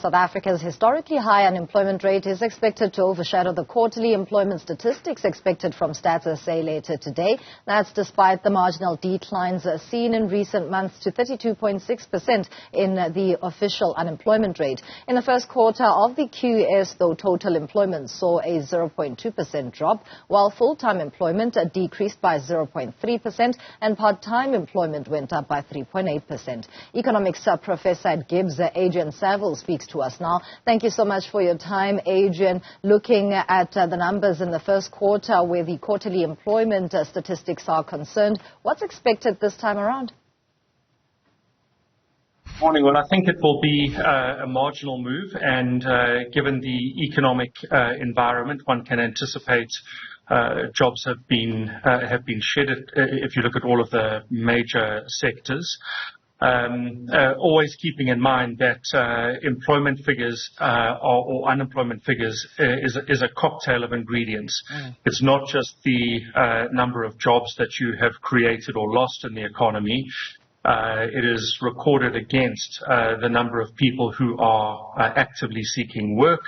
South Africa's historically high unemployment rate is expected to overshadow the quarterly employment statistics expected from StatsSA later today. That's despite the marginal declines seen in recent months to 32.6% in the official unemployment rate. In the first quarter of the QES, though, total employment saw a 0.2% drop, while full-time employment decreased by 0.3% and part-time employment went up by 3.8%. Economics Professor at Gibbs, Adrian Saville, speaks to us now. Thank you so much for your time, Adrian. Looking at the numbers in the first quarter where the quarterly employment statistics are concerned, what's expected this time around? Morning. Well, I think it will be a marginal move, and given the economic environment, one can anticipate jobs have been shed if you look at all of the major sectors. Always keeping in mind that employment figures or unemployment figures is a cocktail of ingredients. It's not just the number of jobs that you have created or lost in the economy. It is recorded against the number of people who are actively seeking work.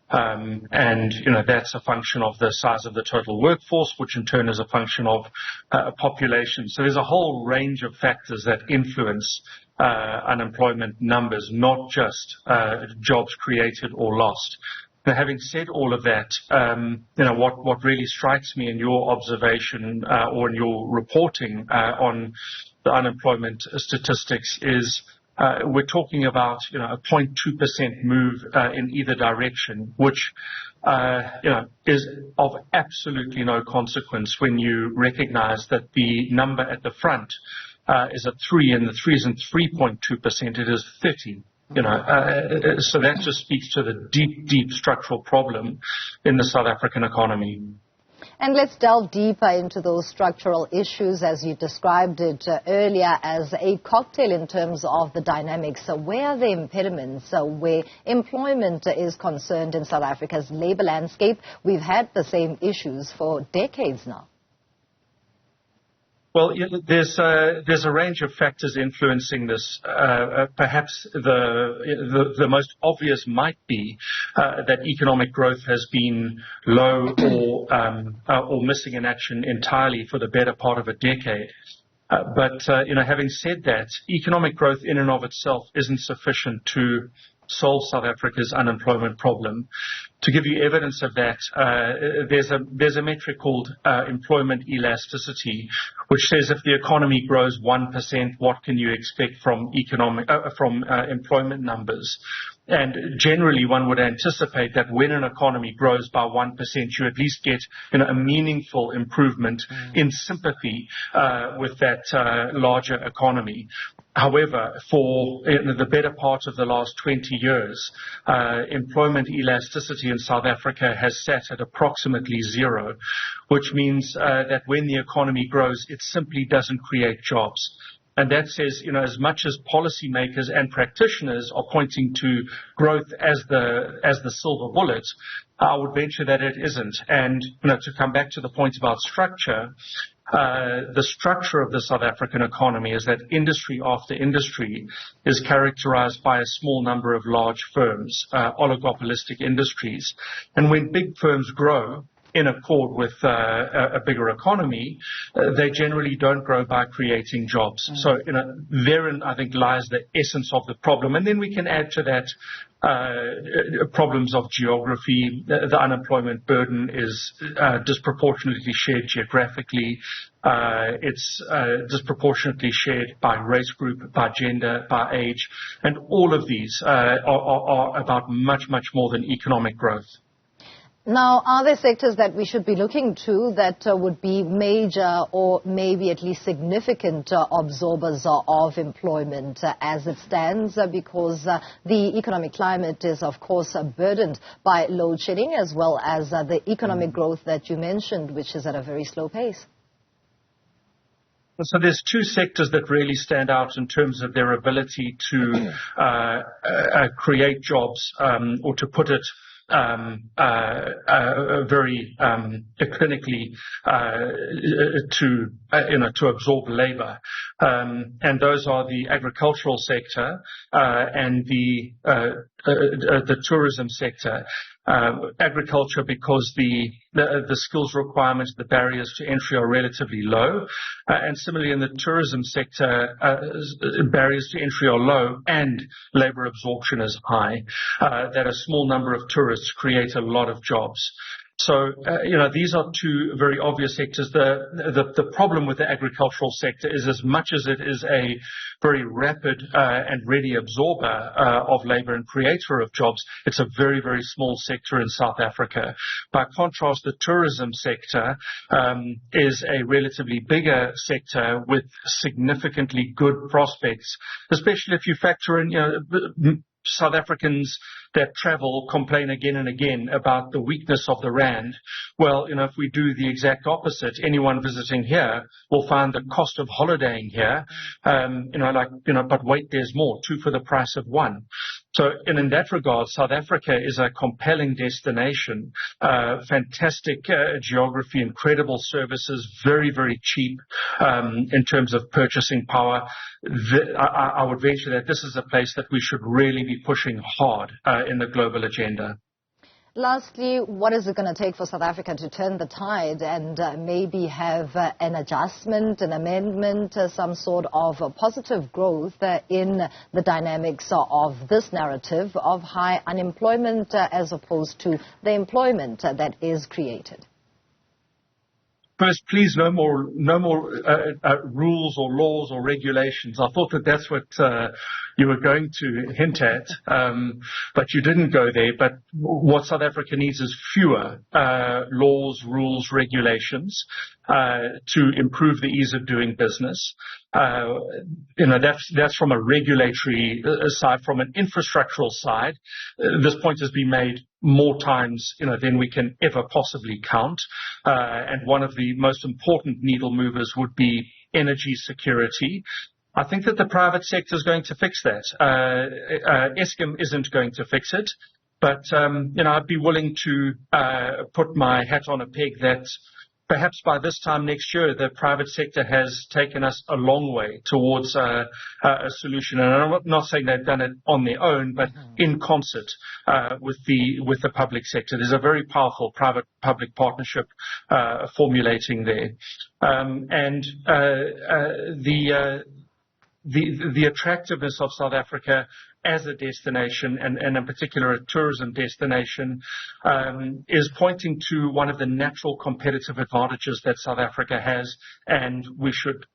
And, that's a function of the size of the total workforce, which in turn is a function of population. So there's a whole range of factors that influence unemployment numbers, not just jobs created or lost. Now, having said all of that, what really strikes me in your observation or in your reporting on the unemployment statistics is we're talking about, a 0.2% move in either direction, which, is of absolutely no consequence when you recognize that the number at the front is a 3, and the 3 isn't 3.2%, it is 30. So that just speaks to the deep structural problem in the South African economy. And let's delve deeper into those structural issues, as you described it earlier, as a cocktail in terms of the dynamics. So where are the impediments where employment is concerned in South Africa's labor landscape? We've had the same issues for decades now. Well, there's a range of factors influencing this. Perhaps the most obvious might be that economic growth has been low or missing in action entirely for the better part of a decade. But having said that, economic growth in and of itself isn't sufficient to solve South Africa's unemployment problem. To give you evidence of that, there's a metric called employment elasticity, which says if the economy grows 1%, what can you expect from employment numbers? And generally, one would anticipate that when an economy grows by 1%, you at least get a meaningful improvement in sympathy with that larger economy. However, for the better part of the last 20 years, employment elasticity in South Africa has sat at approximately 0, which means that when the economy grows, it simply doesn't create jobs. And that says, as much as policymakers and practitioners are pointing to growth as the silver bullet, I would venture that it isn't. And, to come back to the point about structure, the structure of the South African economy is that industry after industry is characterized by a small number of large firms, oligopolistic industries. And when big firms grow in accord with a bigger economy, they generally don't grow by creating jobs. So, therein, I think, lies the essence of the problem. And then we can add to that problems of geography. The unemployment burden is disproportionately shared geographically. It's disproportionately shared by race group, by gender, by age. And all of these are about much more than economic growth. Now, are there sectors that we should be looking to that would be major or maybe at least significant absorbers of employment as it stands? Because the economic climate is, of course, burdened by load shedding as well as the economic growth that you mentioned, which is at a very slow pace. So there's two sectors that really stand out in terms of their ability to create jobs, or to put it very clinically to absorb labor, and those are the agricultural sector and the tourism sector. Agriculture, because the skills requirements, the barriers to entry are relatively low, and similarly in the tourism sector, barriers to entry are low and labor absorption is high. That a small number of tourists create a lot of jobs. So, these are two very obvious sectors. The problem with the agricultural sector is, as much as it is a very rapid and ready absorber of labor and creator of jobs, it's a very, very small sector in South Africa. By contrast, the tourism sector is a relatively bigger sector with significantly good prospects, especially if you factor in, South Africans that travel complain again and again about the weakness of the rand. Well, if we do the exact opposite, anyone visiting here will find the cost of holidaying here, but wait, there's more, 2 for the price of 1. So, in that regard, South Africa is a compelling destination, fantastic geography, incredible services, very, very cheap in terms of purchasing power. I would venture that this is a place that we should really be pushing hard in the global agenda. Lastly, what is it going to take for South Africa to turn the tide and maybe have an adjustment, an amendment, some sort of positive growth in the dynamics of this narrative of high unemployment as opposed to the employment that is created? First, please, no more rules or laws or regulations. I thought that's what you were going to hint at, but you didn't go there. But what South Africa needs is fewer laws, rules, regulations to improve the ease of doing business. That's from a regulatory side. From an infrastructural side, this point has been made more times, than we can ever possibly count. And one of the most important needle movers would be energy security. I think that the private sector is going to fix that. Eskom isn't going to fix it, but I'd be willing to put my hat on a peg that perhaps by this time next year, the private sector has taken us a long way towards a solution. And I'm not saying they've done it on their own, but in concert with the public sector. There's a very powerful private-public partnership formulating there. The attractiveness of South Africa as a destination, and in particular a tourism destination, is pointing to one of the natural competitive advantages that South Africa has, and we should,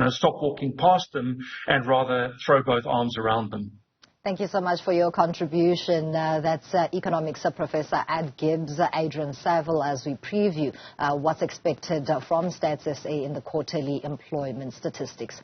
stop walking past them and rather throw both arms around them. Thank you so much for your contribution. That's economics Professor Adrian Saville, as we preview what's expected from StatsSA in the quarterly employment statistics.